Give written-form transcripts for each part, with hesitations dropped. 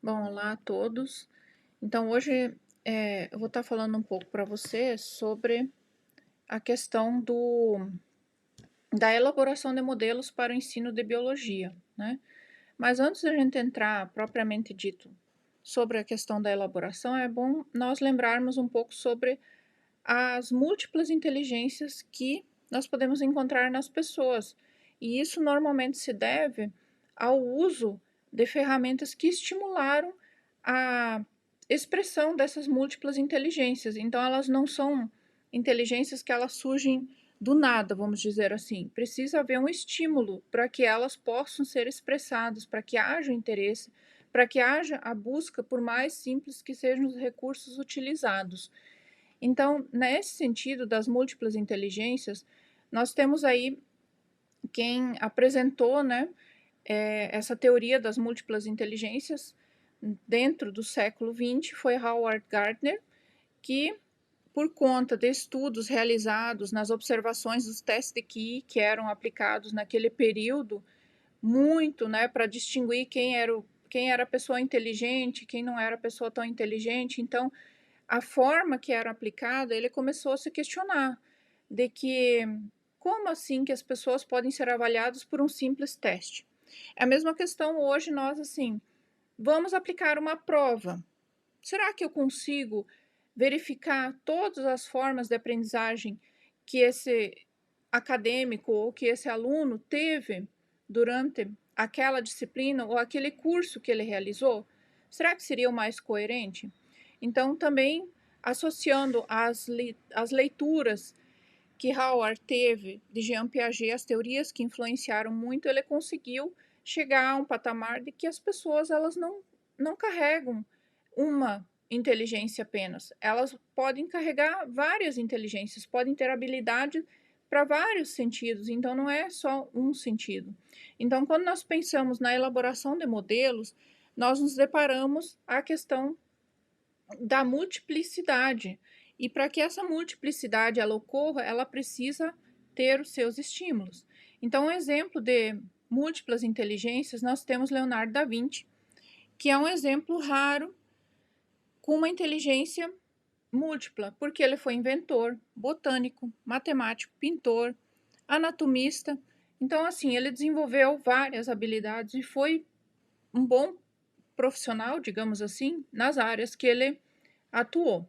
Bom, olá a todos. Então, hoje eu vou estar falando um pouco para você sobre a questão da elaboração de modelos para o ensino de biologia, né? Mas antes da gente entrar propriamente dito sobre a questão da elaboração, é bom nós lembrarmos um pouco sobre as múltiplas inteligências que nós podemos encontrar nas pessoas. E isso normalmente se deve ao uso de ferramentas que estimularam a expressão dessas múltiplas inteligências. Então, elas não são inteligências que elas surgem do nada, vamos dizer assim. Precisa haver um estímulo para que elas possam ser expressadas, para que haja interesse, para que haja a busca, por mais simples que sejam os recursos utilizados. Então, nesse sentido das múltiplas inteligências, nós temos aí quem apresentou, né, essa teoria das múltiplas inteligências dentro do século XX foi Howard Gardner, que, por conta de estudos realizados nas observações dos testes de QI que eram aplicados naquele período, muito, né, para distinguir quem era a pessoa inteligente, quem não era a pessoa tão inteligente. Então, a forma que era aplicada, ele começou a se questionar de que como assim que as pessoas podem ser avaliadas por um simples teste? É a mesma questão hoje nós assim, vamos aplicar uma prova. Será que eu consigo verificar todas as formas de aprendizagem que esse acadêmico ou que esse aluno teve durante aquela disciplina ou aquele curso que ele realizou? Será que seria o mais coerente? Então, também associando as leituras que Howard teve de Jean Piaget, as teorias que influenciaram muito, ele conseguiu chegar a um patamar de que as pessoas elas não carregam uma inteligência apenas. Elas podem carregar várias inteligências, podem ter habilidade para vários sentidos, então não é só um sentido. Então, quando nós pensamos na elaboração de modelos, nós nos deparamos à questão da multiplicidade. E para que essa multiplicidade ela ocorra, ela precisa ter os seus estímulos. Então, um exemplo de múltiplas inteligências, nós temos Leonardo da Vinci, que é um exemplo raro com uma inteligência múltipla, porque ele foi inventor, botânico, matemático, pintor, anatomista. Então, assim, ele desenvolveu várias habilidades e foi um bom profissional, digamos assim, nas áreas que ele atuou.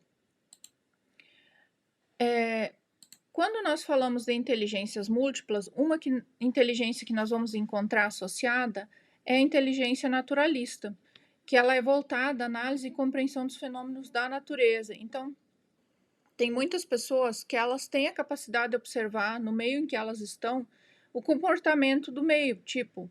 Quando nós falamos de inteligências múltiplas, inteligência que nós vamos encontrar associada é a inteligência naturalista, que ela é voltada à análise e compreensão dos fenômenos da natureza. Então, tem muitas pessoas que elas têm a capacidade de observar no meio em que elas estão o comportamento do meio, tipo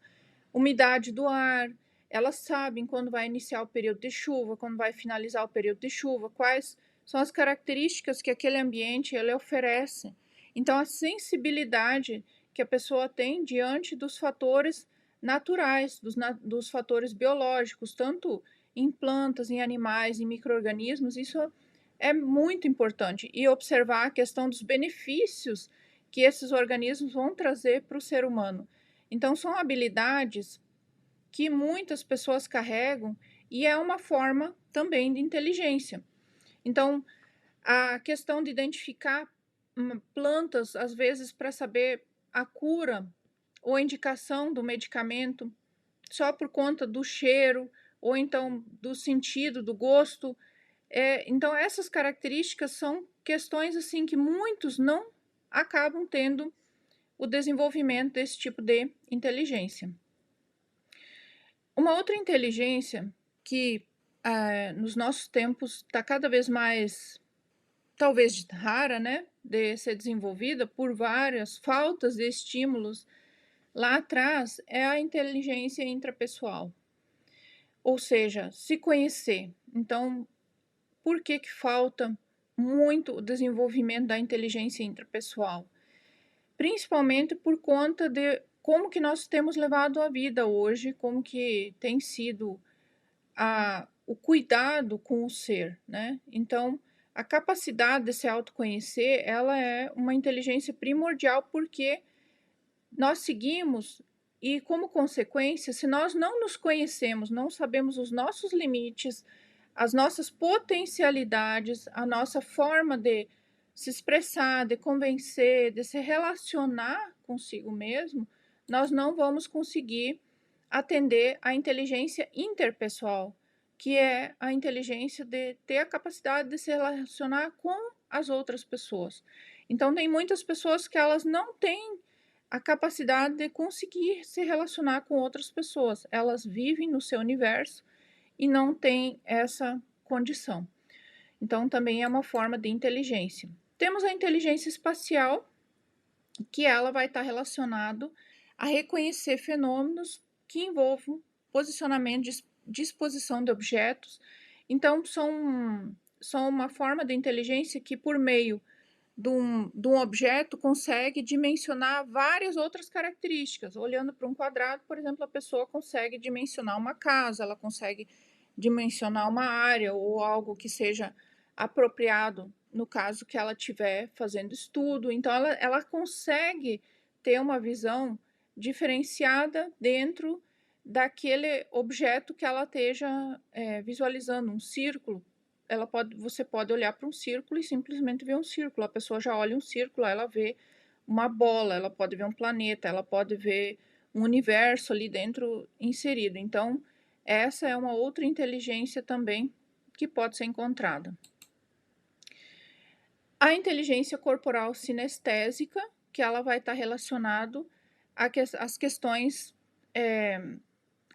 umidade do ar, elas sabem quando vai iniciar o período de chuva, quando vai finalizar o período de chuva, quais são as características que aquele ambiente ele oferece. Então, a sensibilidade que a pessoa tem diante dos fatores naturais, dos fatores biológicos, tanto em plantas, em animais, em micro-organismos, isso é muito importante. E observar a questão dos benefícios que esses organismos vão trazer para o ser humano. Então, são habilidades que muitas pessoas carregam e é uma forma também de inteligência. Então, a questão de identificar plantas, às vezes, para saber a cura ou a indicação do medicamento, só por conta do cheiro ou então do sentido, do gosto. Então, essas características são questões assim que muitos não acabam tendo o desenvolvimento desse tipo de inteligência. Uma outra inteligência que nos nossos tempos está cada vez mais, talvez rara, né, de ser desenvolvida por várias faltas de estímulos lá atrás, é a inteligência intrapessoal. Ou seja, se conhecer. Então, por que falta muito o desenvolvimento da inteligência intrapessoal? Principalmente por conta de como que nós temos levado a vida hoje, como que tem sido o cuidado com o ser, né? Então, a capacidade de se autoconhecer, ela é uma inteligência primordial porque nós seguimos E como consequência, se nós não nos conhecemos, não sabemos os nossos limites, as nossas potencialidades, a nossa forma de se expressar, de convencer, de se relacionar consigo mesmo, nós não vamos conseguir atender à inteligência interpessoal, que é a inteligência de ter a capacidade de se relacionar com as outras pessoas. Então, tem muitas pessoas que elas não têm a capacidade de conseguir se relacionar com outras pessoas. Elas vivem no seu universo e não têm essa condição. Então, também é uma forma de inteligência. Temos a inteligência espacial, que ela vai estar relacionado a reconhecer fenômenos que envolvam posicionamento, disposição de objetos. Então, são uma forma de inteligência que, por meio de um objeto, consegue dimensionar várias outras características. Olhando para um quadrado, por exemplo, a pessoa consegue dimensionar uma casa, ela consegue dimensionar uma área ou algo que seja apropriado no caso que ela estiver fazendo estudo. Então, ela consegue ter uma visão diferenciada dentro daquele objeto que ela esteja visualizando, um círculo. Você pode olhar para um círculo e simplesmente ver um círculo. A pessoa já olha um círculo, ela vê uma bola, ela pode ver um planeta, ela pode ver um universo ali dentro inserido. Então, essa é uma outra inteligência também que pode ser encontrada. A inteligência corporal sinestésica, que ela vai estar relacionado às questões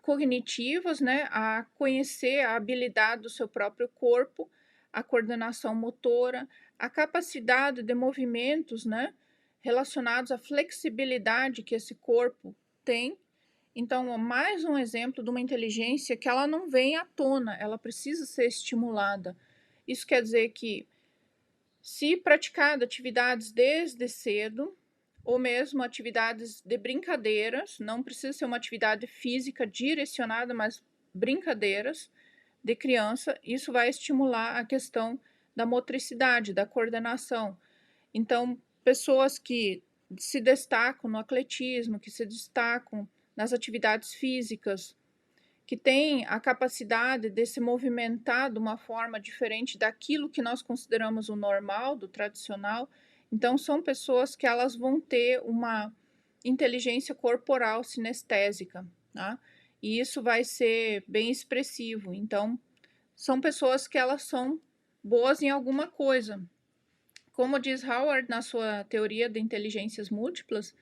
cognitivas, né, a conhecer a habilidade do seu próprio corpo, a coordenação motora, a capacidade de movimentos, né, relacionados à flexibilidade que esse corpo tem. Então, mais um exemplo de uma inteligência que ela não vem à tona, ela precisa ser estimulada. Isso quer dizer que, se praticado atividades desde cedo, ou mesmo atividades de brincadeiras, não precisa ser uma atividade física direcionada, mas brincadeiras de criança, isso vai estimular a questão da motricidade, da coordenação. Então, pessoas que se destacam no atletismo, que se destacam nas atividades físicas, que têm a capacidade de se movimentar de uma forma diferente daquilo que nós consideramos o normal, do tradicional. Então, são pessoas que elas vão ter uma inteligência corporal sinestésica, tá? E isso vai ser bem expressivo. Então, são pessoas que elas são boas em alguma coisa. Como diz Howard na sua teoria de inteligências múltiplas,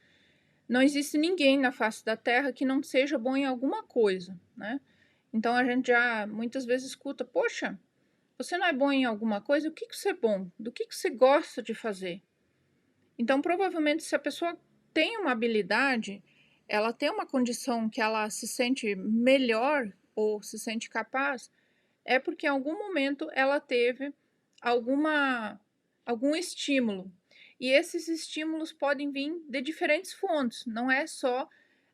não existe ninguém na face da Terra que não seja bom em alguma coisa, né? Então, a gente já muitas vezes escuta, poxa, você não é bom em alguma coisa? O que você é bom? Do que você gosta de fazer? Então, provavelmente, se a pessoa tem uma habilidade, ela tem uma condição que ela se sente melhor ou se sente capaz, é porque em algum momento ela teve algum estímulo. E esses estímulos podem vir de diferentes fontes, não é só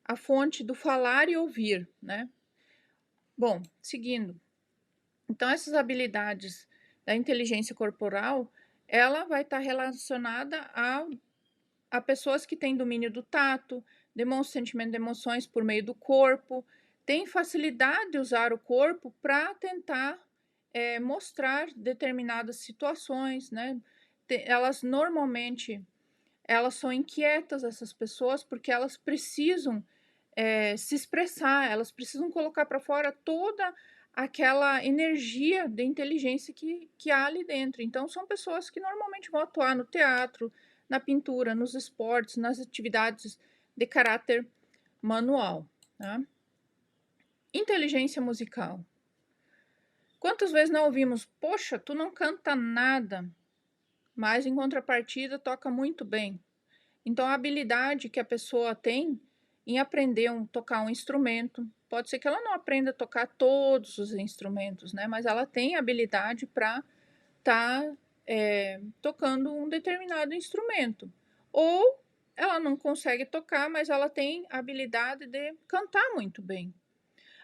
a fonte do falar e ouvir, né? Bom, seguindo. Então, essas habilidades da inteligência corporal, ela vai estar relacionada a pessoas que têm domínio do tato, demonstram sentimento de emoções por meio do corpo, têm facilidade de usar o corpo para tentar mostrar determinadas situações, né? Elas normalmente elas são inquietas, essas pessoas, porque elas precisam se expressar, elas precisam colocar para fora toda aquela energia de inteligência que há ali dentro. Então, são pessoas que normalmente vão atuar no teatro, na pintura, nos esportes, nas atividades de caráter manual. Tá? Inteligência musical. Quantas vezes não ouvimos, poxa, tu não canta nada, mas em contrapartida toca muito bem. Então, a habilidade que a pessoa tem em aprender tocar um instrumento, pode ser que ela não aprenda a tocar todos os instrumentos, né? Mas ela tem habilidade para estar tocando um determinado instrumento. Ou ela não consegue tocar, mas ela tem a habilidade de cantar muito bem.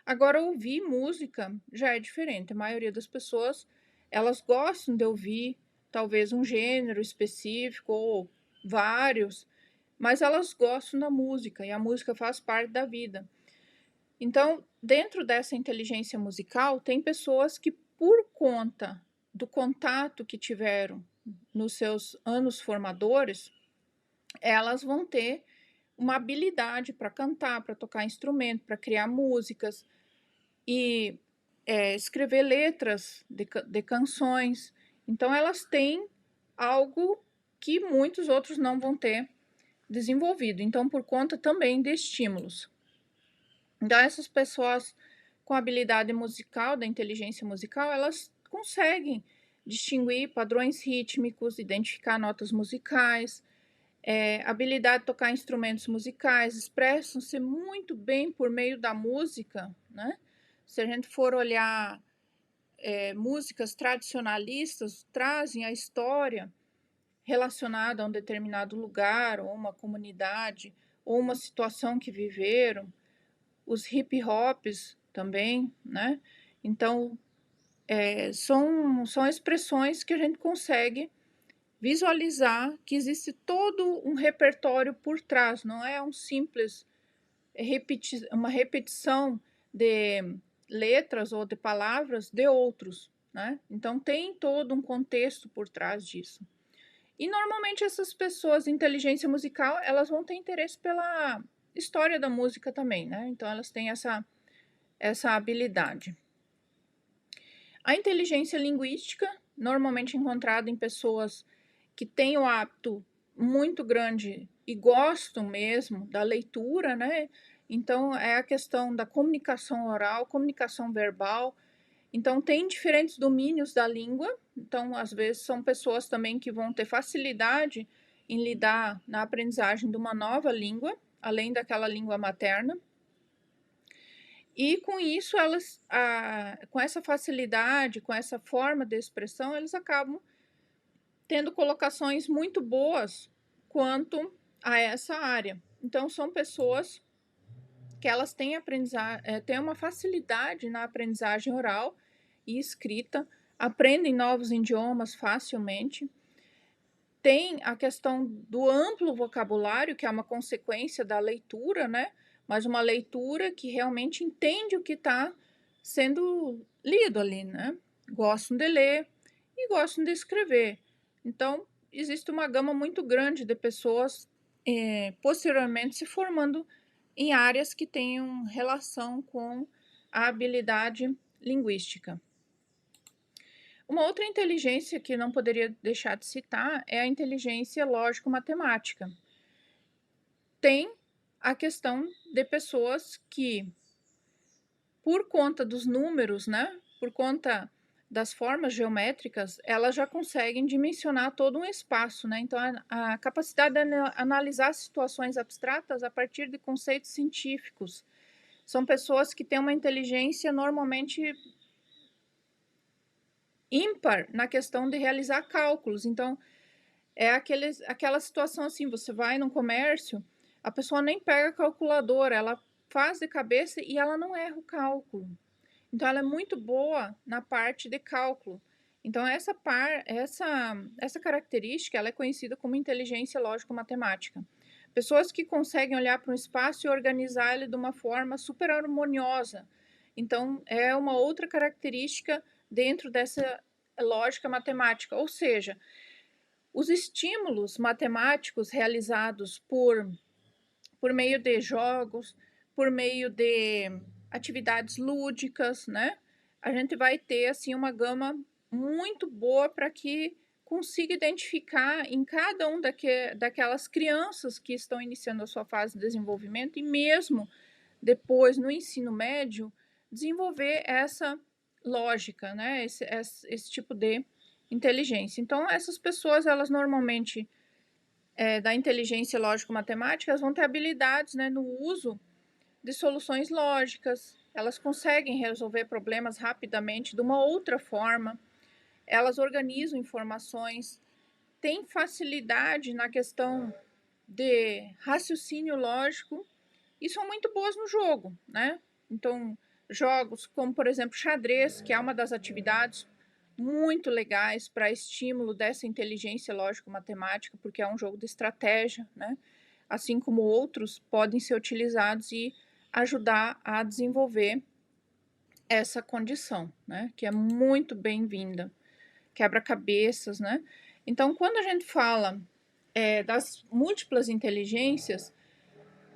Agora, ouvir música já é diferente. A maioria das pessoas, elas gostam de ouvir talvez um gênero específico ou vários, mas elas gostam da música e a música faz parte da vida. Então, dentro dessa inteligência musical, tem pessoas que, por conta do contato que tiveram nos seus anos formadores, elas vão ter uma habilidade para cantar, para tocar instrumento, para criar músicas e escrever letras de canções. Então, elas têm algo que muitos outros não vão ter desenvolvido. Então, por conta também de estímulos. Então, essas pessoas com habilidade musical, da inteligência musical, elas conseguem distinguir padrões rítmicos, identificar notas musicais, habilidade de tocar instrumentos musicais, expressam-se muito bem por meio da música, né? Se a gente for olhar músicas tradicionalistas, trazem a história relacionada a um determinado lugar, ou uma comunidade, ou uma situação que viveram. Os hip hops também, né? Então, são expressões que a gente consegue visualizar que existe todo um repertório por trás, não é um simples uma repetição de letras ou de palavras de outros, né? Então tem todo um contexto por trás disso. E normalmente essas pessoas de inteligência musical, elas vão ter interesse pela história da música também, né? Então elas têm essa habilidade. A inteligência linguística, normalmente encontrada em pessoas que têm o hábito muito grande e gostam mesmo da leitura, né? Então, é a questão da comunicação oral, comunicação verbal. Então, tem diferentes domínios da língua. Então, às vezes, são pessoas também que vão ter facilidade em lidar na aprendizagem de uma nova língua, além daquela língua materna. E com isso, elas, com essa facilidade, com essa forma de expressão, eles acabam tendo colocações muito boas quanto a essa área. Então, são pessoas que elas têm, têm uma facilidade na aprendizagem oral e escrita, aprendem novos idiomas facilmente. Tem a questão do amplo vocabulário, que é uma consequência da leitura, né? Mas uma leitura que realmente entende o que está sendo lido ali, né? Gostam de ler e gostam de escrever. Então, existe uma gama muito grande de pessoas posteriormente se formando em áreas que tenham relação com a habilidade linguística. Uma outra inteligência que não poderia deixar de citar é a inteligência lógico-matemática. Tem a questão de pessoas que, por conta dos números, né, por conta das formas geométricas, elas já conseguem dimensionar todo um espaço, né? Então, a capacidade de analisar situações abstratas a partir de conceitos científicos. São pessoas que têm uma inteligência normalmente ímpar na questão de realizar cálculos. Então, é aquela situação assim, você vai num comércio, a pessoa nem pega a calculadora, ela faz de cabeça e ela não erra o cálculo. Então, ela é muito boa na parte de cálculo. Então, essa característica ela é conhecida como inteligência lógico-matemática. Pessoas que conseguem olhar para um espaço e organizar ele de uma forma super harmoniosa. Então, é uma outra característica dentro dessa lógica matemática. Ou seja, os estímulos matemáticos realizados por meio de jogos, por meio de atividades lúdicas, né? A gente vai ter assim uma gama muito boa para que consiga identificar em cada um daquelas crianças que estão iniciando a sua fase de desenvolvimento e mesmo depois no ensino médio desenvolver essa lógica, né? Esse tipo de inteligência. Então essas pessoas elas normalmente da inteligência lógico-matemática, elas vão ter habilidades, né, no uso de soluções lógicas, elas conseguem resolver problemas rapidamente de uma outra forma, elas organizam informações, têm facilidade na questão de raciocínio lógico e são muito boas no jogo, né? Então, jogos como, por exemplo, xadrez, que é uma das atividades muito legais para estímulo dessa inteligência lógico-matemática, porque é um jogo de estratégia, né? assim como outros, podem ser utilizados e ajudar a desenvolver essa condição, né, que é muito bem-vinda. Quebra-cabeças, né. Então, quando a gente fala, das múltiplas inteligências,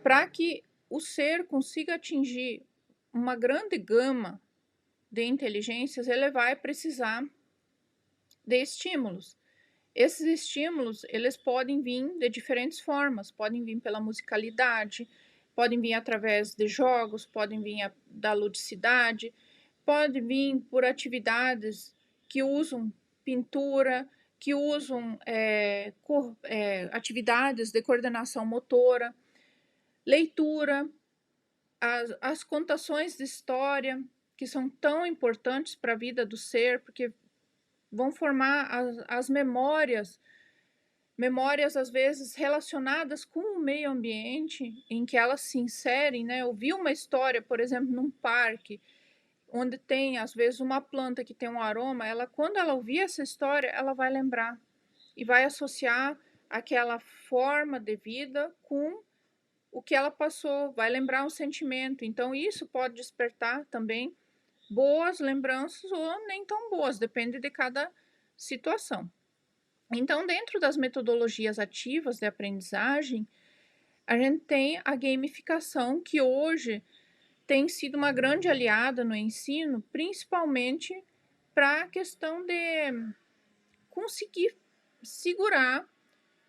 para que o ser consiga atingir uma grande gama de inteligências, ele vai precisar de estímulos. Esses estímulos, eles podem vir de diferentes formas, podem vir pela musicalidade, podem vir através de jogos, podem vir da ludicidade, pode vir por atividades que usam pintura, que usam atividades de coordenação motora, leitura, as contações de história, que são tão importantes para a vida do ser, porque vão formar as memórias, às vezes relacionadas com o meio ambiente em que elas se inserem, né? Ouvir uma história, por exemplo, num parque, onde tem às vezes uma planta que tem um aroma, ela, quando ela ouvir essa história, ela vai lembrar e vai associar aquela forma de vida com o que ela passou, vai lembrar um sentimento. Então isso pode despertar também boas lembranças ou nem tão boas, depende de cada situação. Então, dentro das metodologias ativas de aprendizagem, a gente tem a gamificação, que hoje tem sido uma grande aliada no ensino, principalmente para a questão de conseguir segurar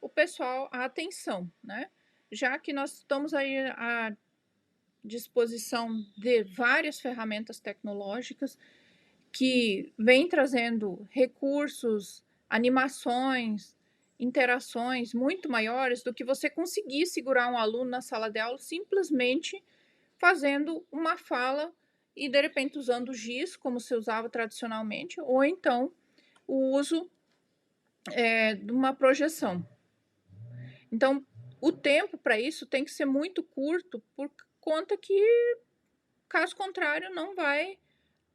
o pessoal, a atenção, né? Já que nós estamos aí à disposição de várias ferramentas tecnológicas que vêm trazendo recursos, animações, interações muito maiores do que você conseguir segurar um aluno na sala de aula simplesmente fazendo uma fala e de repente usando giz, como se usava tradicionalmente, ou então o uso de uma projeção. Então, o tempo para isso tem que ser muito curto, por conta que, caso contrário, não vai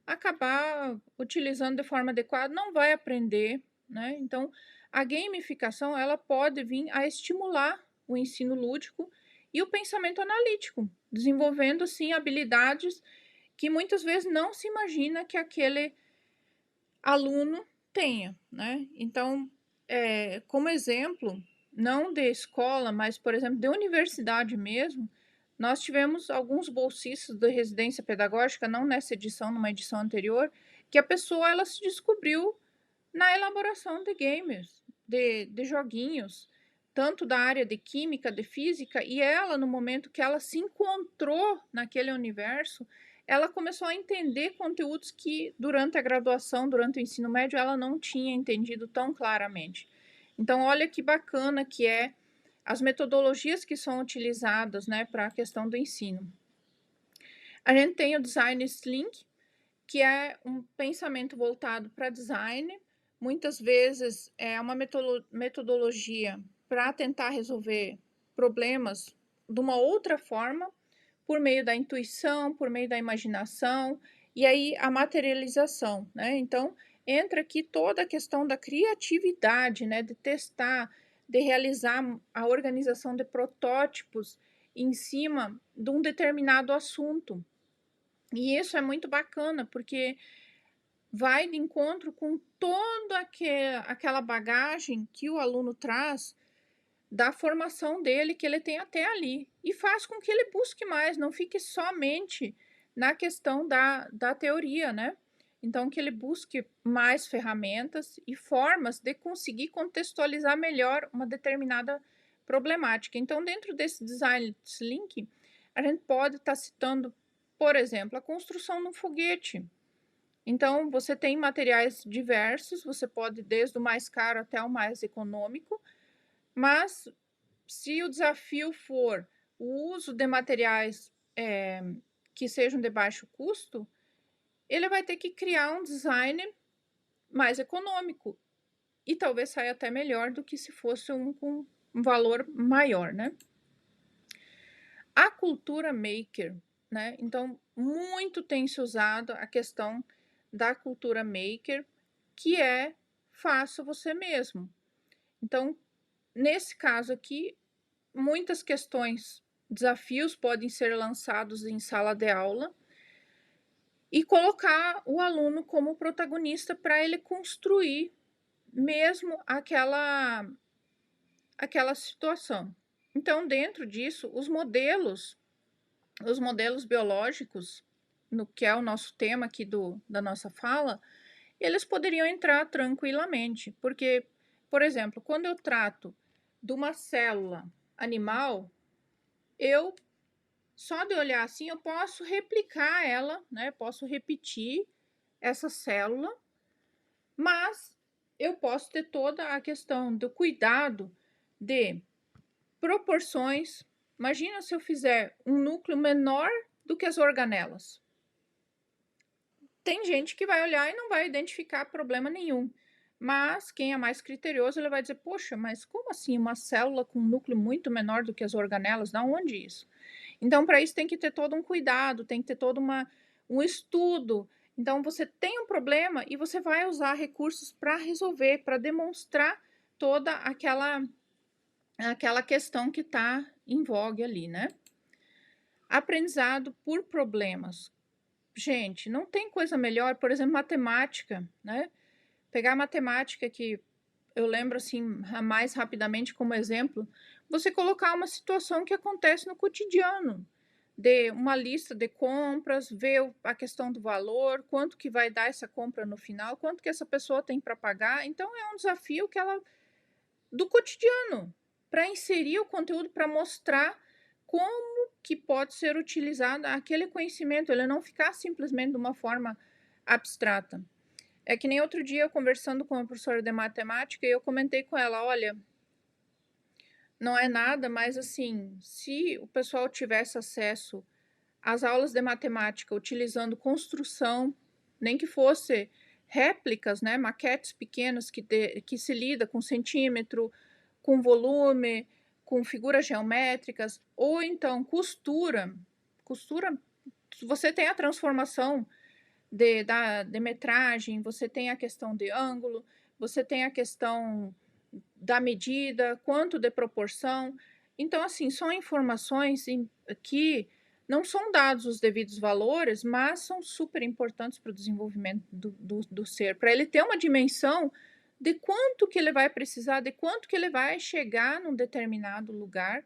acabar utilizando de forma adequada, não vai aprender, né? Então, a gamificação, ela pode vir a estimular o ensino lúdico e o pensamento analítico, desenvolvendo, assim, habilidades que muitas vezes não se imagina que aquele aluno tenha, né? Então, como exemplo, não de escola, mas, por exemplo, de universidade mesmo, nós tivemos alguns bolsistas de residência pedagógica, não nessa edição, numa edição anterior, que a pessoa ela se descobriu na elaboração de games, de joguinhos, tanto da área de química, de física, e ela, no momento que ela se encontrou naquele universo, ela começou a entender conteúdos que, durante a graduação, durante o ensino médio, ela não tinha entendido tão claramente. Então, olha que bacana que é as metodologias que são utilizadas, né, para a questão do ensino. A gente tem o design Slink, que é um pensamento voltado para design. Muitas vezes é uma metodologia para tentar resolver problemas de uma outra forma, por meio da intuição, por meio da imaginação, e aí a materialização, né? Então, entra aqui toda a questão da criatividade, né? De testar, de realizar a organização de protótipos em cima de um determinado assunto. E isso é muito bacana, porque vai de encontro com toda aquela bagagem que o aluno traz da formação dele, que ele tem até ali, e faz com que ele busque mais, não fique somente na questão da teoria, né? Então, que ele busque mais ferramentas e formas de conseguir contextualizar melhor uma determinada problemática. Então, dentro desse design link, a gente pode estar citando, por exemplo, a construção de um foguete. Então, você tem materiais diversos, você pode desde o mais caro até o mais econômico, mas se o desafio for o uso de materiais que sejam de baixo custo, ele vai ter que criar um design mais econômico e talvez saia até melhor do que se fosse um com um valor maior, né? A cultura maker, né? Então, muito tem se usado a questão da cultura maker, que faça você mesmo. Então, nesse caso aqui, muitas questões, desafios podem ser lançados em sala de aula e colocar o aluno como protagonista para ele construir mesmo aquela situação. Então, dentro disso, os modelos biológicos, no que é o nosso tema aqui da nossa fala, eles poderiam entrar tranquilamente, porque, por exemplo, quando eu trato de uma célula animal, eu só de olhar assim eu posso replicar ela, né? Posso repetir essa célula, mas eu posso ter toda a questão do cuidado de proporções. Imagina se eu fizer um núcleo menor do que as organelas. Tem gente que vai olhar e não vai identificar problema nenhum. Mas quem é mais criterioso, ele vai dizer: poxa, mas como assim uma célula com um núcleo muito menor do que as organelas? Da onde isso? Então, para isso tem que ter todo um cuidado, tem que ter todo um estudo. Então, você tem um problema e você vai usar recursos para resolver, para demonstrar toda aquela questão que está em vogue ali, né? Aprendizado por problemas. Gente, não tem coisa melhor, por exemplo, matemática, né? Pegar matemática que eu lembro assim mais rapidamente como exemplo, você colocar uma situação que acontece no cotidiano, de uma lista de compras, ver a questão do valor, quanto que vai dar essa compra no final, quanto que essa pessoa tem para pagar. Então é um desafio que ela do cotidiano, para inserir o conteúdo, para mostrar como que pode ser utilizado aquele conhecimento, ele não ficar simplesmente de uma forma abstrata. É que nem outro dia, eu conversando com uma professora de matemática, e eu comentei com ela: olha, não é nada, mas assim, se o pessoal tivesse acesso às aulas de matemática utilizando construção, nem que fosse réplicas, né, maquetes pequenas que se lida com centímetro, com volume, com figuras geométricas, ou então costura, você tem a transformação de metragem, você tem a questão de ângulo, você tem a questão da medida, quanto de proporção. Então, assim, são informações que não são dados os devidos valores, mas são super importantes para o desenvolvimento do ser, para ele ter uma dimensão de quanto que ele vai precisar, de quanto que ele vai chegar num determinado lugar,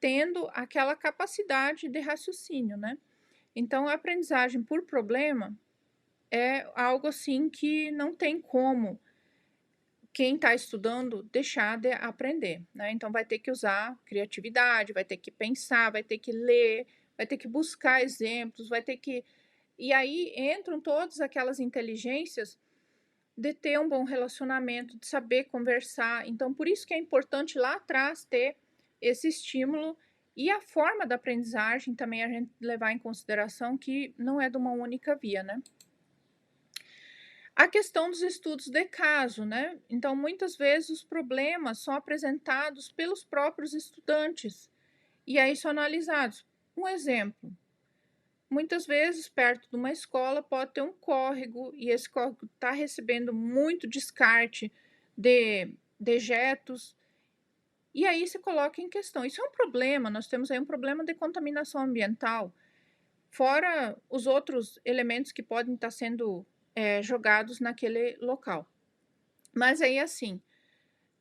tendo aquela capacidade de raciocínio, né? Então, a aprendizagem por problema é algo assim que não tem como quem está estudando deixar de aprender, né? Então vai ter que usar criatividade, vai ter que pensar, vai ter que ler, vai ter que buscar exemplos, vai ter que. E aí entram todas aquelas inteligências de ter um bom relacionamento, de saber conversar. Então, por isso que é importante lá atrás ter esse estímulo e a forma da aprendizagem também a gente levar em consideração que não é de uma única via, né? A questão dos estudos de caso, né? Então, muitas vezes os problemas são apresentados pelos próprios estudantes e aí são analisados. Um exemplo: muitas vezes, perto de uma escola, pode ter um córrego e esse córrego está recebendo muito descarte de dejetos. E aí se coloca em questão. Isso é um problema, nós temos aí um problema de contaminação ambiental, fora os outros elementos que podem estar sendo jogados naquele local. Mas aí, assim,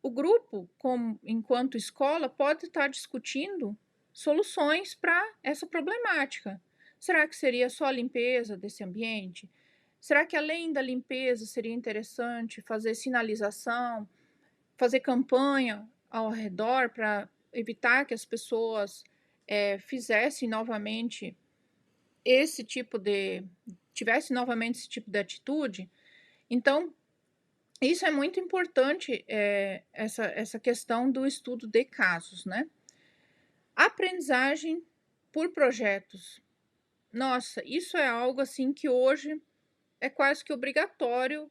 o grupo, enquanto escola, pode estar discutindo soluções para essa problemática. Será que seria só a limpeza desse ambiente? Será que além da limpeza seria interessante fazer sinalização, fazer campanha ao redor para evitar que as pessoas fizessem novamente esse tipo de tivesse novamente esse tipo de atitude? Então, isso é muito importante, essa questão do estudo de casos, né? Aprendizagem por projetos. Nossa, isso é algo assim que hoje é quase que obrigatório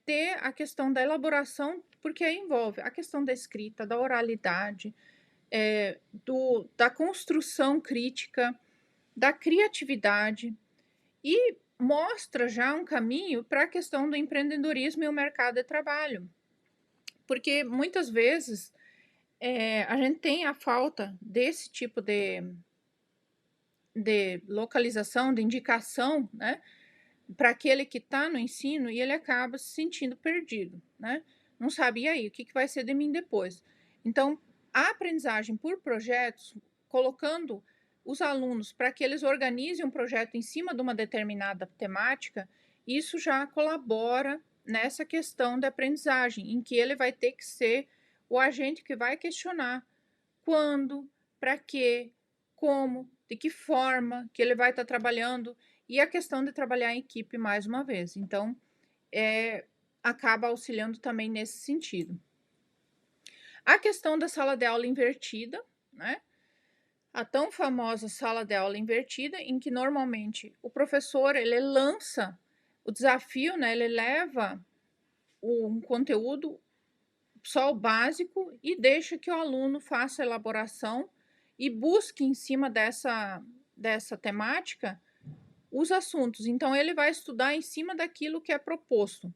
ter a questão da elaboração, porque envolve a questão da escrita, da oralidade, da construção crítica, da criatividade, e mostra já um caminho para a questão do empreendedorismo e o mercado de trabalho. Porque muitas vezes a gente tem a falta desse tipo de localização, de indicação, né, para aquele que está no ensino e ele acaba se sentindo perdido, né? Não sabe, e aí, o que vai ser de mim depois? Então, a aprendizagem por projetos, colocando os alunos para que eles organizem um projeto em cima de uma determinada temática, isso já colabora nessa questão da aprendizagem, em que ele vai ter que ser o agente que vai questionar quando, para quê, como, de que forma que ele vai estar trabalhando, e a questão de trabalhar em equipe mais uma vez. Então, acaba auxiliando também nesse sentido. A questão da sala de aula invertida, né? A tão famosa sala de aula invertida, em que normalmente o professor ele lança o desafio, né? Ele leva um conteúdo só o básico e deixa que o aluno faça a elaboração e busque em cima dessa temática os assuntos. Então, ele vai estudar em cima daquilo que é proposto,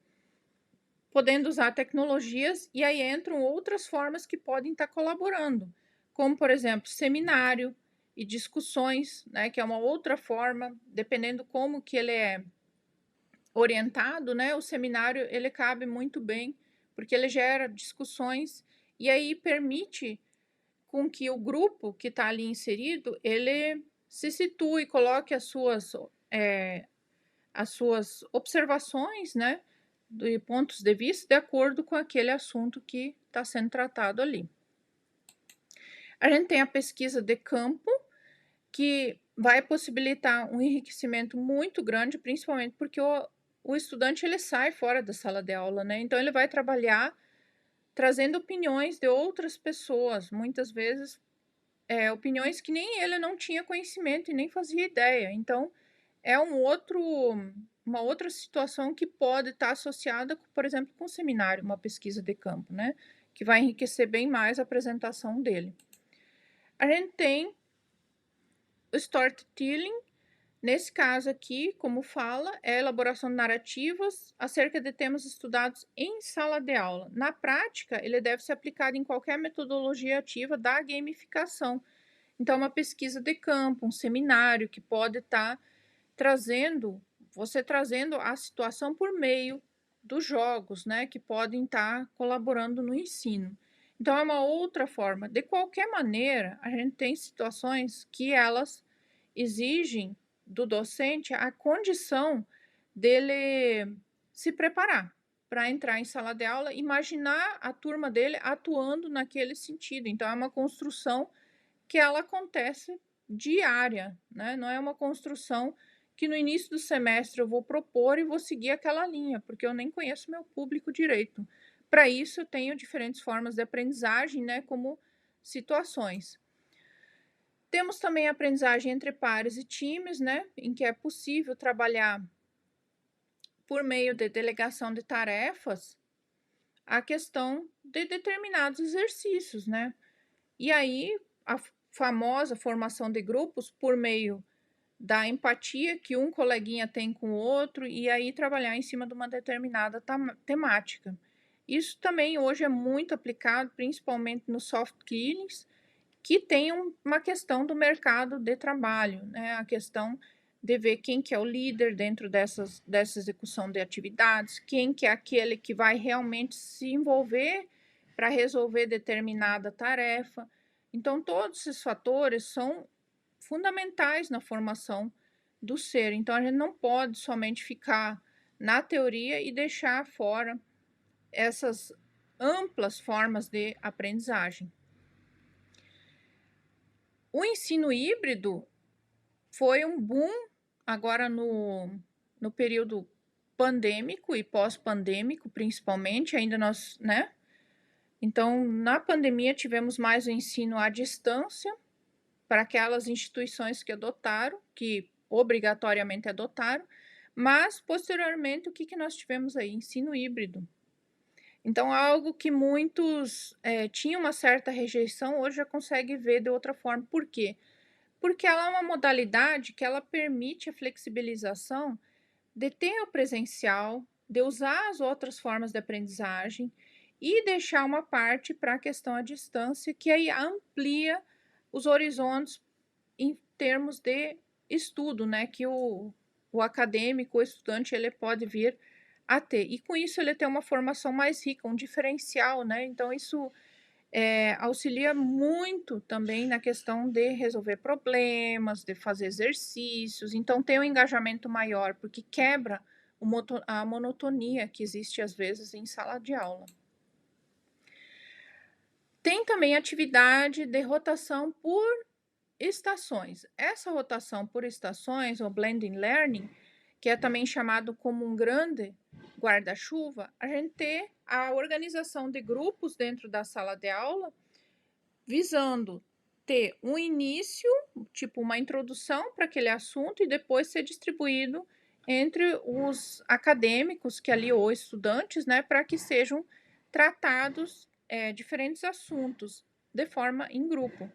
podendo usar tecnologias, e aí entram outras formas que podem estar colaborando, como, por exemplo, seminário e discussões, né, que é uma outra forma, dependendo como que ele é orientado, né, o seminário ele cabe muito bem, porque ele gera discussões e aí permite com que o grupo que está ali inserido, ele se situe, coloque as suas observações, né, de pontos de vista, de acordo com aquele assunto que está sendo tratado ali. A gente tem a pesquisa de campo, que vai possibilitar um enriquecimento muito grande, principalmente porque o estudante ele sai fora da sala de aula, né? Então ele vai trabalhar trazendo opiniões de outras pessoas, muitas vezes opiniões que nem ele não tinha conhecimento e nem fazia ideia. Então é uma outra situação que pode estar associada, por exemplo, com um seminário, uma pesquisa de campo, né? Que vai enriquecer bem mais a apresentação dele. A gente tem o storytelling. Nesse caso aqui, como fala, é a elaboração de narrativas acerca de temas estudados em sala de aula. Na prática, ele deve ser aplicado em qualquer metodologia ativa da gamificação. Então, uma pesquisa de campo, um seminário que pode estar trazendo a situação por meio dos jogos, né, que podem estar colaborando no ensino. Então, é uma outra forma. De qualquer maneira, a gente tem situações que elas exigem do docente a condição dele se preparar para entrar em sala de aula, imaginar a turma dele atuando naquele sentido. Então, é uma construção que ela acontece diária, né? Não é uma construção que no início do semestre eu vou propor e vou seguir aquela linha, porque eu nem conheço meu público direito. Para isso, eu tenho diferentes formas de aprendizagem, né? Como situações. Temos também a aprendizagem entre pares e times, né, em que é possível trabalhar por meio de delegação de tarefas a questão de determinados exercícios, né? E aí a famosa formação de grupos por meio da empatia que um coleguinha tem com o outro e aí trabalhar em cima de uma determinada temática. Isso também hoje é muito aplicado, principalmente nos soft skills, que tem uma questão do mercado de trabalho, né? A questão de ver quem que é o líder dentro dessa execução de atividades, quem que é aquele que vai realmente se envolver para resolver determinada tarefa. Então, todos esses fatores são fundamentais na formação do ser. Então, a gente não pode somente ficar na teoria e deixar fora essas amplas formas de aprendizagem. O ensino híbrido foi um boom agora no período pandêmico e pós-pandêmico, principalmente, ainda nós, né? Então, na pandemia, tivemos mais o ensino à distância para aquelas instituições que adotaram, que obrigatoriamente adotaram, mas, posteriormente, o que nós tivemos aí? Ensino híbrido. Então, algo que muitos tinham uma certa rejeição, hoje já consegue ver de outra forma. Por quê? Porque ela é uma modalidade que ela permite a flexibilização de ter o presencial, de usar as outras formas de aprendizagem e deixar uma parte para a questão à distância, que aí amplia os horizontes em termos de estudo, né, que o acadêmico, o estudante, ele pode vir a ter. E com isso ele tem uma formação mais rica, um diferencial, né, então isso auxilia muito também na questão de resolver problemas, de fazer exercícios, então tem um engajamento maior, porque quebra a monotonia que existe às vezes em sala de aula. Tem também atividade de rotação por estações. Essa rotação por estações, ou blended learning, que é também chamado como um grande guarda-chuva, a gente tem a organização de grupos dentro da sala de aula, visando ter um início, tipo uma introdução para aquele assunto, e depois ser distribuído entre os acadêmicos, que ali, ou estudantes, né, para que sejam tratados diferentes assuntos de forma em grupo.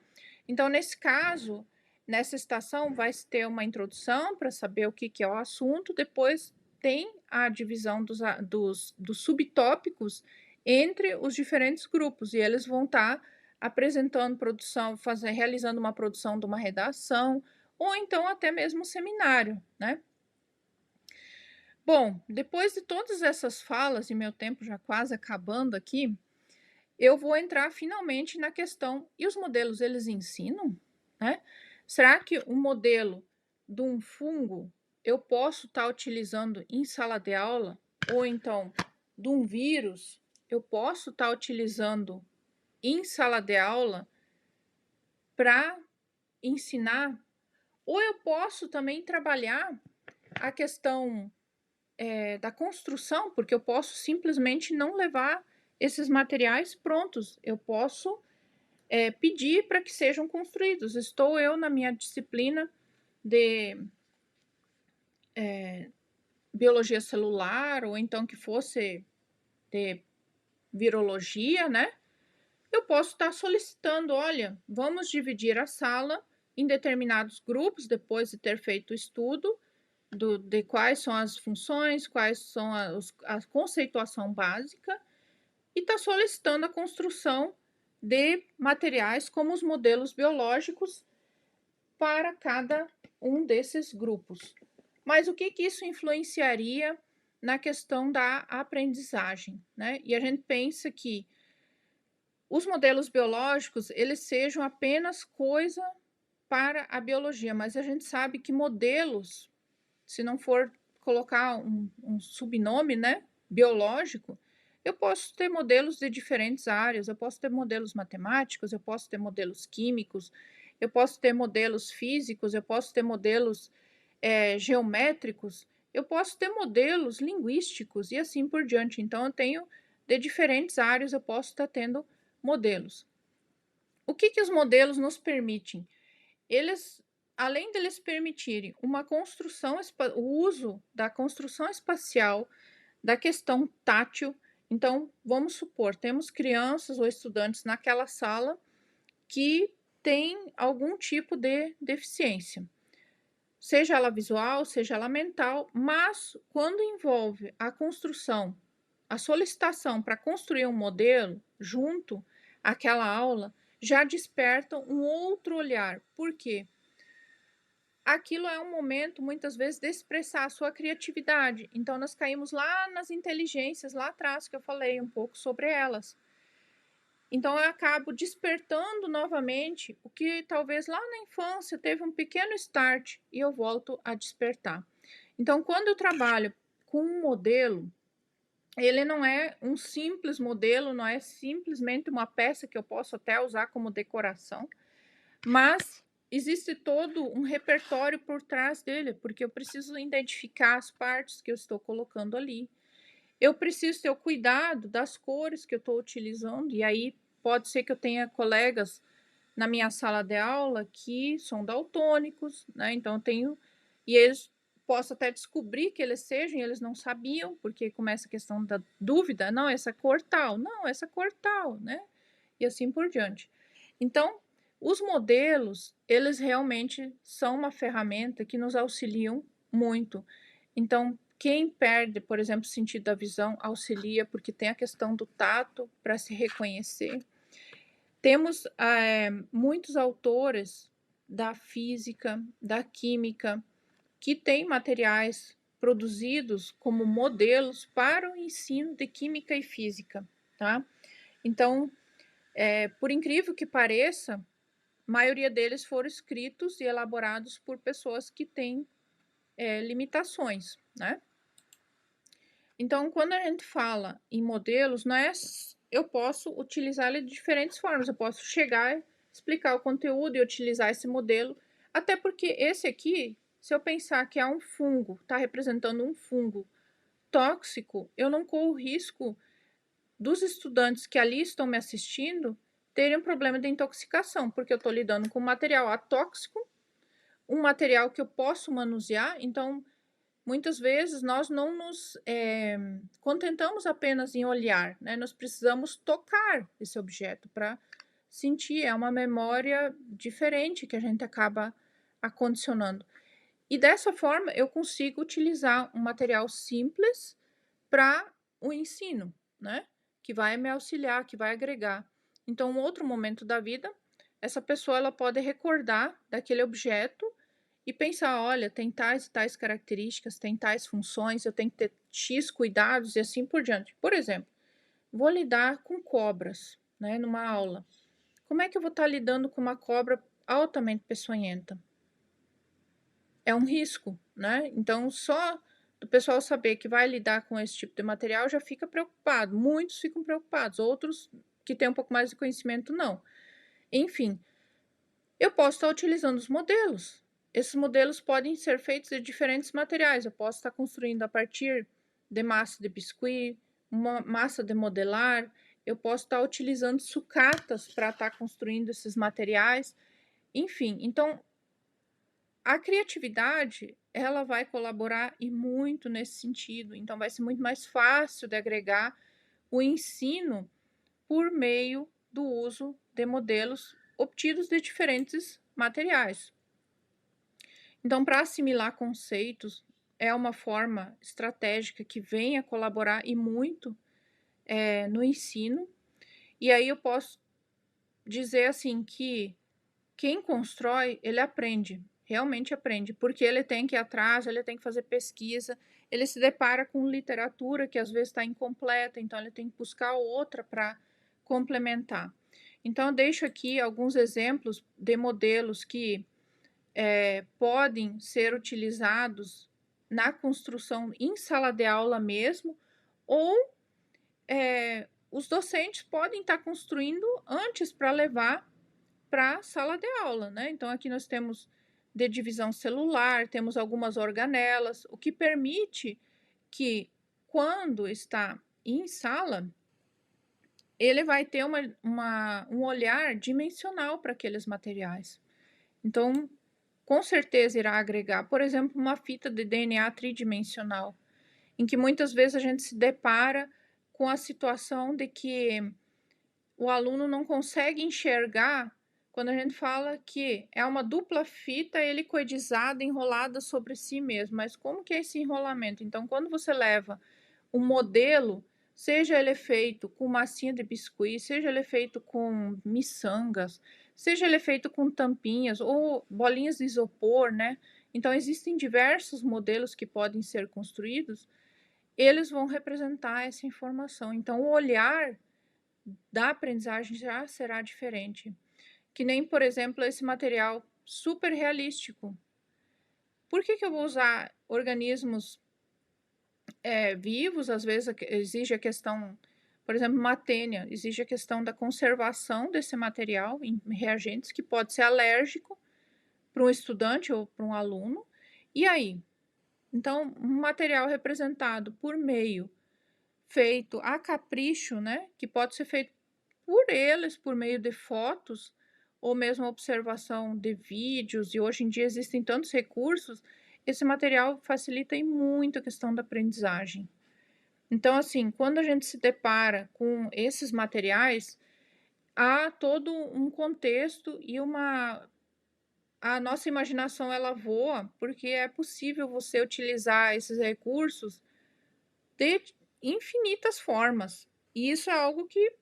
Então, nesse caso, nessa estação, vai ter uma introdução para saber o que é o assunto, depois tem a divisão dos subtópicos entre os diferentes grupos, e eles vão estar apresentando produção, realizando uma produção de uma redação, ou então até mesmo um seminário, né? Bom, depois de todas essas falas, e meu tempo já quase acabando aqui, eu vou entrar finalmente na questão, e os modelos, eles ensinam, né? Será que um modelo de um fungo eu posso estar utilizando em sala de aula? Ou então, de um vírus, eu posso estar utilizando em sala de aula para ensinar? Ou eu posso também trabalhar a questão da construção, porque eu posso simplesmente não levar esses materiais prontos, eu posso pedir para que sejam construídos. Estou eu na minha disciplina de biologia celular, ou então que fosse de virologia, né? Eu posso estar solicitando, olha, vamos dividir a sala em determinados grupos, depois de ter feito o estudo de quais são as funções, quais são a conceituação básica, e está solicitando a construção de materiais como os modelos biológicos para cada um desses grupos. Mas o que isso influenciaria na questão da aprendizagem, né? E a gente pensa que os modelos biológicos, eles sejam apenas coisa para a biologia, mas a gente sabe que modelos, se não for colocar um subnome, né, biológico, eu posso ter modelos de diferentes áreas, eu posso ter modelos matemáticos, eu posso ter modelos químicos, eu posso ter modelos físicos, eu posso ter modelos geométricos, eu posso ter modelos linguísticos e assim por diante. Então, eu tenho de diferentes áreas, eu posso estar tendo modelos. O que os modelos nos permitem? Eles, além deles permitirem uma construção, o uso da construção espacial, da questão tátil. Então, vamos supor, temos crianças ou estudantes naquela sala que têm algum tipo de deficiência, seja ela visual, seja ela mental, mas quando envolve a construção, a solicitação para construir um modelo junto àquela aula, já desperta um outro olhar. Por quê? Aquilo é um momento, muitas vezes, de expressar a sua criatividade. Então, nós caímos lá nas inteligências, lá atrás, que eu falei um pouco sobre elas. Então, eu acabo despertando novamente o que talvez lá na infância teve um pequeno start e eu volto a despertar. Então, quando eu trabalho com um modelo, ele não é um simples modelo, não é simplesmente uma peça que eu posso até usar como decoração, mas existe todo um repertório por trás dele, porque eu preciso identificar as partes que eu estou colocando ali. Eu preciso ter o cuidado das cores que eu estou utilizando, e aí pode ser que eu tenha colegas na minha sala de aula que são daltônicos, né? Então eu tenho, e eles posso até descobrir que eles sejam, e eles não sabiam, porque começa a questão da dúvida, não, essa cor tal, não, essa cor tal, né? E assim por diante. Então, os modelos, eles realmente são uma ferramenta que nos auxiliam muito. Então, quem perde, por exemplo, o sentido da visão, auxilia, porque tem a questão do tato para se reconhecer. Temos muitos autores da física, da química, que têm materiais produzidos como modelos para o ensino de química e física, tá? Então, por incrível que pareça, a maioria deles foram escritos e elaborados por pessoas que têm limitações, né? Então, quando a gente fala em modelos, não é eu posso utilizar ele de diferentes formas. Eu posso chegar, explicar o conteúdo e utilizar esse modelo, até porque esse aqui, se eu pensar que é um fungo, está representando um fungo tóxico, eu não corro o risco dos estudantes que ali estão me assistindo terem um problema de intoxicação, porque eu estou lidando com um material atóxico, um material que eu posso manusear, então muitas vezes nós não nos contentamos apenas em olhar, né? Nós precisamos tocar esse objeto para sentir, é uma memória diferente que a gente acaba acondicionando. E dessa forma eu consigo utilizar um material simples para o ensino, né? Que vai me auxiliar, que vai agregar. Então, um outro momento da vida, essa pessoa ela pode recordar daquele objeto e pensar, olha, tem tais e tais características, tem tais funções, eu tenho que ter X cuidados e assim por diante. Por exemplo, vou lidar com cobras, né, numa aula. Como é que eu vou estar lidando com uma cobra altamente peçonhenta? É um risco, né? Então, só do pessoal saber que vai lidar com esse tipo de material já fica preocupado. Muitos ficam preocupados, outros que têm um pouco mais de conhecimento, não. Enfim, eu posso estar utilizando os modelos. Esses modelos podem ser feitos de diferentes materiais. Eu posso estar construindo a partir de massa de biscuit, uma massa de modelar. Eu posso estar utilizando sucatas para estar construindo esses materiais. Enfim, então a criatividade ela vai colaborar e muito nesse sentido. Então vai ser muito mais fácil de agregar o ensino por meio do uso de modelos obtidos de diferentes materiais. Então, para assimilar conceitos, é uma forma estratégica que vem a colaborar e muito no ensino. E aí eu posso dizer assim que quem constrói, ele aprende, realmente aprende, porque ele tem que ir atrás, ele tem que fazer pesquisa, ele se depara com literatura que às vezes está incompleta, então ele tem que buscar outra para complementar. Então, eu deixo aqui alguns exemplos de modelos que podem ser utilizados na construção em sala de aula mesmo, ou os docentes podem estar construindo antes para levar para a sala de aula, né? Então, aqui nós temos de divisão celular, temos algumas organelas, o que permite que, quando está em sala, ele vai ter um olhar dimensional para aqueles materiais. Então, com certeza irá agregar, por exemplo, uma fita de DNA tridimensional, em que muitas vezes a gente se depara com a situação de que o aluno não consegue enxergar quando a gente fala que é uma dupla fita helicoidizada enrolada sobre si mesmo. Mas como que é esse enrolamento? Então, quando você leva um modelo, seja ele feito com massinha de biscuit, seja ele feito com miçangas, seja ele feito com tampinhas ou bolinhas de isopor, né? Então, existem diversos modelos que podem ser construídos, eles vão representar essa informação. Então, o olhar da aprendizagem já será diferente. Que nem, por exemplo, esse material super realístico. Por que eu vou usar organismos vivos? Às vezes exige a questão, por exemplo, uma tênia, exige a questão da conservação desse material em reagentes, que pode ser alérgico para um estudante ou para um aluno. E aí? Então, um material representado por meio feito a capricho, né, que pode ser feito por eles, por meio de fotos, ou mesmo observação de vídeos, e hoje em dia existem tantos recursos, esse material facilita e muito a questão da aprendizagem. Então, assim, quando a gente se depara com esses materiais, há todo um contexto e uma a nossa imaginação ela voa, porque é possível você utilizar esses recursos de infinitas formas. E isso é algo que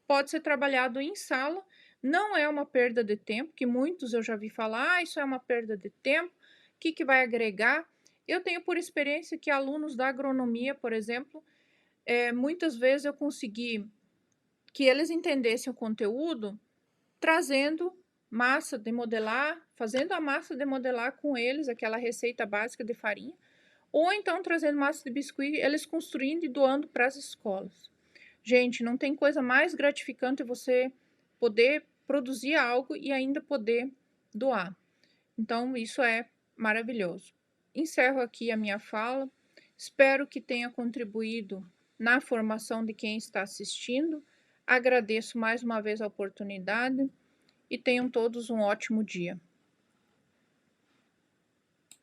pode ser trabalhado em sala, não é uma perda de tempo, que muitos eu já vi falar: "Ah, isso é uma perda de tempo, o que que vai agregar?". Eu tenho por experiência que alunos da agronomia, por exemplo, muitas vezes eu consegui que eles entendessem o conteúdo trazendo massa de modelar, fazendo a massa de modelar com eles, aquela receita básica de farinha, ou então trazendo massa de biscuit, eles construindo e doando para as escolas. Gente, não tem coisa mais gratificante você poder produzir algo e ainda poder doar. Então, isso é maravilhoso. Encerro aqui a minha fala. Espero que tenha contribuído na formação de quem está assistindo. Agradeço mais uma vez a oportunidade e tenham todos um ótimo dia.